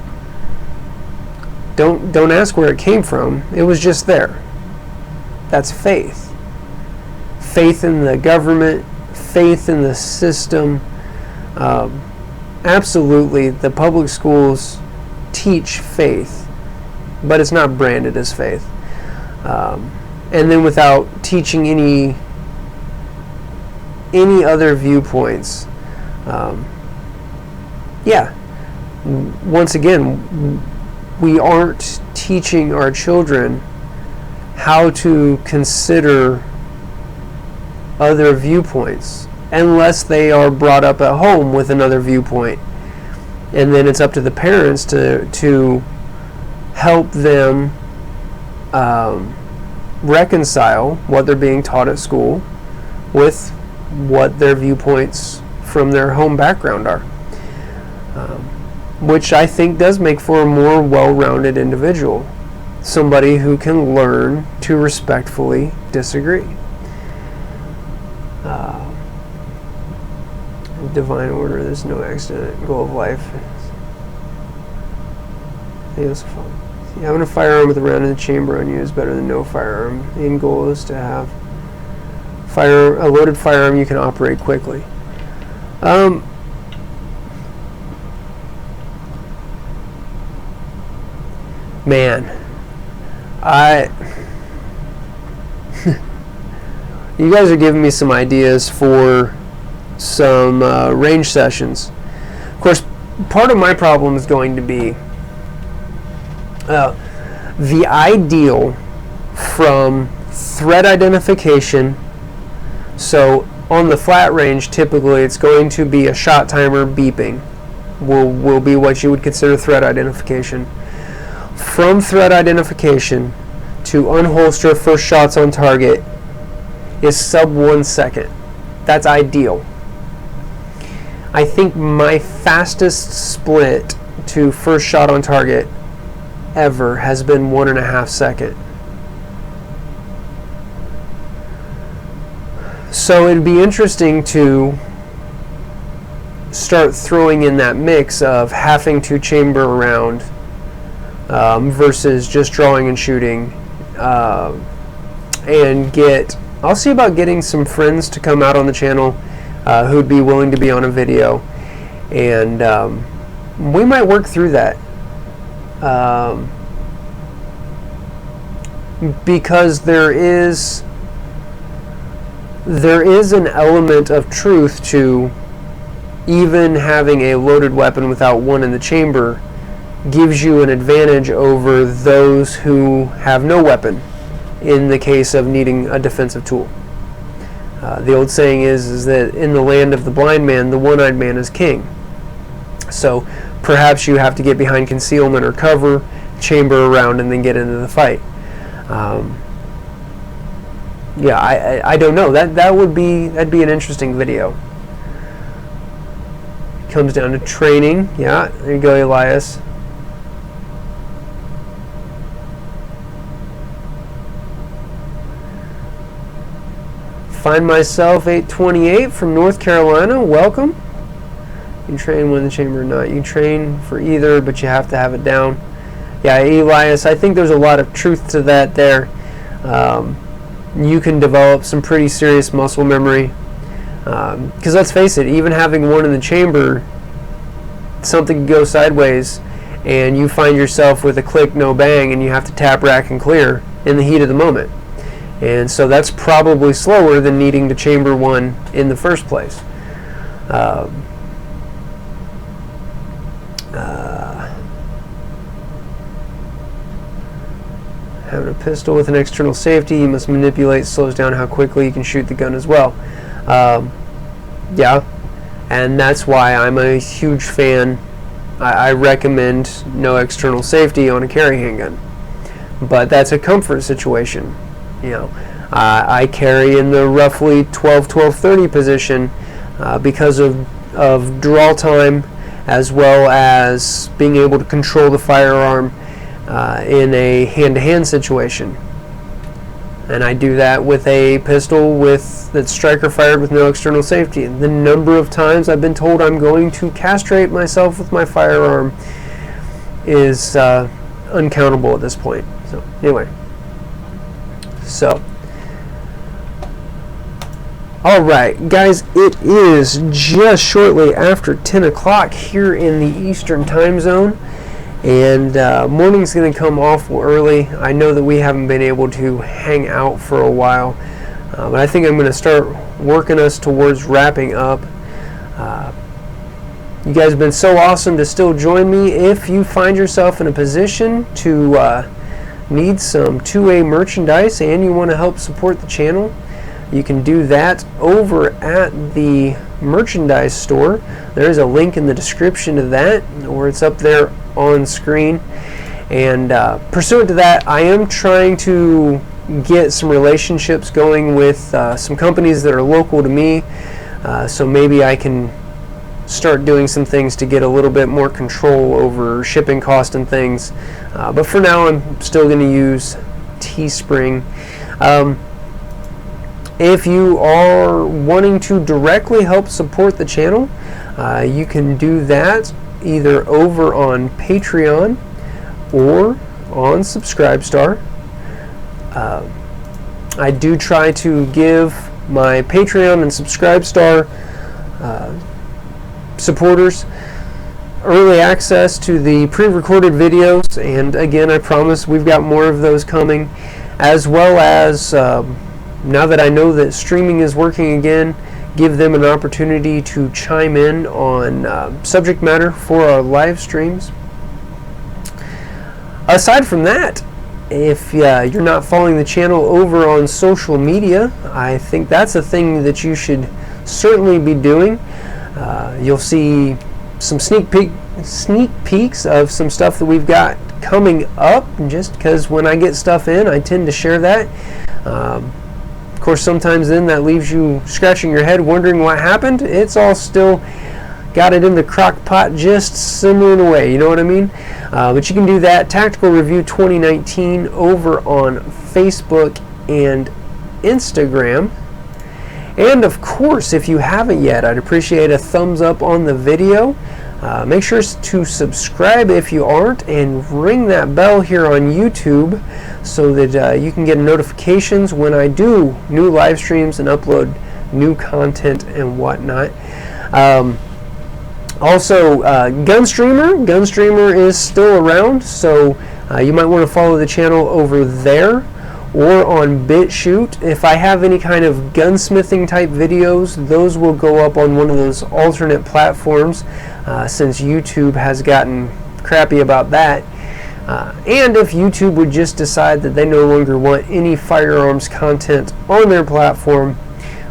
Don't ask where it came from. It was just there. That's faith. Faith in the government, faith in the system. Absolutely, the public schools teach faith, but it's not branded as faith. And then without teaching any other viewpoints, yeah, once again, we aren't teaching our children how to consider other viewpoints unless they are brought up at home with another viewpoint. And then it's up to the parents to help them reconcile what they're being taught at school with what their viewpoints from their home background are, which I think does make for a more well-rounded individual, somebody who can learn to respectfully disagree. Divine order, there's no accident, goal of life. Having a firearm with a round in the chamber on you is better than no firearm. The end goal is to have a loaded firearm you can operate quickly. Man, you guys are giving me some ideas for some range sessions. Of course, part of my problem is going to be the ideal from threat identification. So on the flat range, typically it's going to be a shot timer beeping will be what you would consider threat identification. From threat identification to unholster first shots on target is sub 1 second. That's ideal. I think my fastest split to first shot on target ever has been 1.5 seconds. So it'd be interesting to start throwing in that mix of having to chamber around versus just drawing and shooting, and I'll see about getting some friends to come out on the channel who'd be willing to be on a video, and we might work through that, because there is an element of truth to even having a loaded weapon without one in the chamber gives you an advantage over those who have no weapon in the case of needing a defensive tool. The old saying is that in the land of the blind man, the one-eyed man is king. So perhaps you have to get behind concealment or cover, chamber around, and then get into the fight. Yeah, I don't know. That'd be an interesting video. Comes down to training. Yeah, there you go, Elias. Find myself 828 from North Carolina. Welcome. You can train when in the chamber or not. You can train for either, but you have to have it down. Yeah, Elias, I think there's a lot of truth to that there. You can develop some pretty serious muscle memory. Because let's face it, even having one in the chamber, something can go sideways, and you find yourself with a click, no bang, and you have to tap, rack, and clear in the heat of the moment. And so that's probably slower than needing to chamber one in the first place. Having a pistol with an external safety, you must manipulate, slows down how quickly you can shoot the gun as well. Yeah, and that's why I'm a huge fan. I recommend no external safety on a carry handgun, but that's a comfort situation. You know, I carry in the roughly 12-12-30 position because of draw time, as well as being able to control the firearm in a hand-to-hand situation. And I do that with a pistol that's striker fired with no external safety. And the number of times I've been told I'm going to castrate myself with my firearm is uncountable at this point. So anyway, Alright guys, it is just shortly after 10 o'clock here in the Eastern time zone, and morning's going to come awful early. I know that we haven't been able to hang out for a while, but I think I'm going to start working us towards wrapping up. You guys have been so awesome to still join me. If you find yourself in a position to need some 2A merchandise and you want to help support the channel, you can do that over at the merchandise store. There's a link in the description to that, or it's up there on screen. And pursuant to that, I am trying to get some relationships going with some companies that are local to me, so maybe I can start doing some things to get a little bit more control over shipping cost and things. But for now, I'm still going to use Teespring. If you are wanting to directly help support the channel, you can do that either over on Patreon or on Subscribestar. I do try to give my Patreon and Subscribestar supporters early access to the pre-recorded videos, and again, I promise we've got more of those coming, as well as now that I know that streaming is working again, give them an opportunity to chime in on subject matter for our live streams. Aside from that, if you're not following the channel over on social media, I think that's a thing that you should certainly be doing. You'll see some sneak peeks of some stuff that we've got coming up, just because when I get stuff in, I tend to share that. Of course, sometimes then that leaves you scratching your head wondering what happened. It's all still got it in the crock pot, just simmering away, you know what I mean? But you can do that, Tactical Review 2019, over on Facebook and Instagram. And of course, if you haven't yet, I'd appreciate a thumbs up on the video. Make sure to subscribe if you aren't, and ring that bell here on YouTube so that you can get notifications when I do new live streams and upload new content and whatnot. Also, Gunstreamer is still around, so you might want to follow the channel over there, or on BitChute. If I have any kind of gunsmithing type videos, those will go up on one of those alternate platforms, since YouTube has gotten crappy about that. And if YouTube would just decide that they no longer want any firearms content on their platform,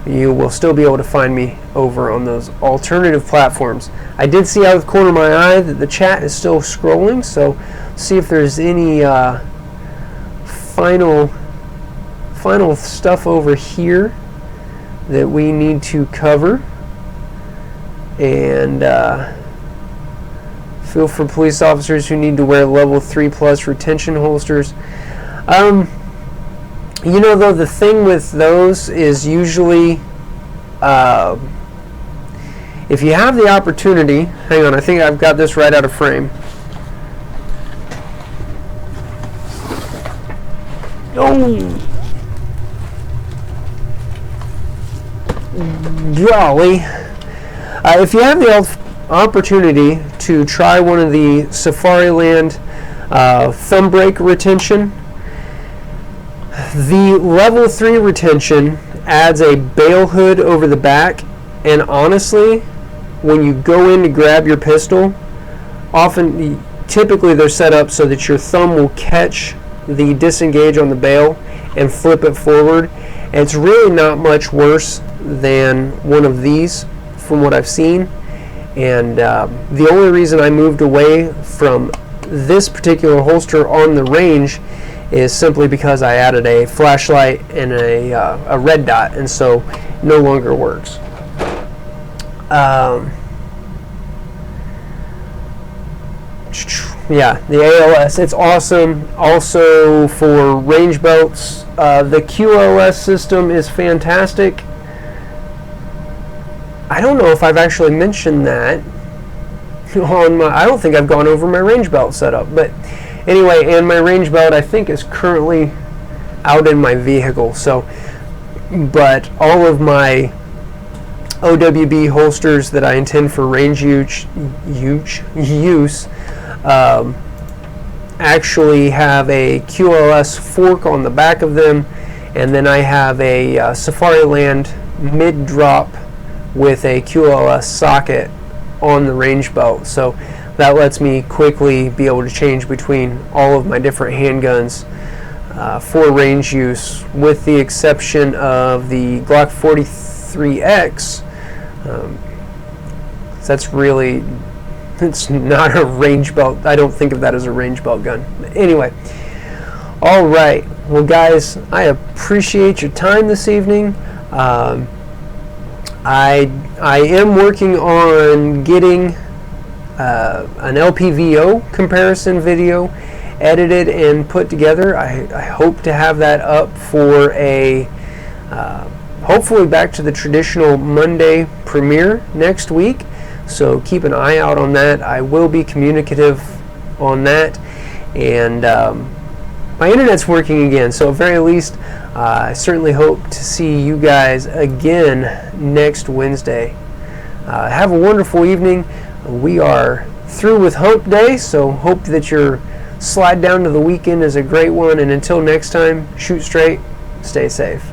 you will still be able to find me over on those alternative platforms. I did see out of the corner of my eye that the chat is still scrolling, so see if there's any final stuff over here that we need to cover. And feel for police officers who need to wear level 3+ retention holsters. You know, though, the thing with those is usually if you have the opportunity, hang on, I think I've got this right out of frame. Oh, golly. If you have the opportunity to try one of the Safariland thumb brake retention, the level 3 retention adds a bail hood over the back, and honestly, when you go in to grab your pistol, typically they're set up so that your thumb will catch the disengage on the bail and flip it forward. It's really not much worse than one of these from what I've seen, and the only reason I moved away from this particular holster on the range is simply because I added a flashlight and a red dot, and so no longer works. Yeah, the ALS, it's awesome. Also for range belts, the QLS system is fantastic. I don't know if I've actually mentioned that on I don't think I've gone over my range belt setup, but anyway, and my range belt I think is currently out in my vehicle, so but all of my OWB holsters that I intend for range use actually have a QLS fork on the back of them, and then I have a Safariland mid-drop with a QLS socket on the range belt, so that lets me quickly be able to change between all of my different handguns for range use, with the exception of the Glock 43X. That's really, it's not a range belt. I don't think of that as a range belt gun. Anyway, all right. Well, guys, I appreciate your time this evening. I am working on getting an LPVO comparison video edited and put together. I hope to have that up for a hopefully back to the traditional Monday premiere next week. So keep an eye out on that. I will be communicative on that, and my internet's working again, so at very least I certainly hope to see you guys again next Wednesday. Have a wonderful evening. We are through with Hump Day, so hope that your slide down to the weekend is a great one, and until next time, shoot straight, stay safe.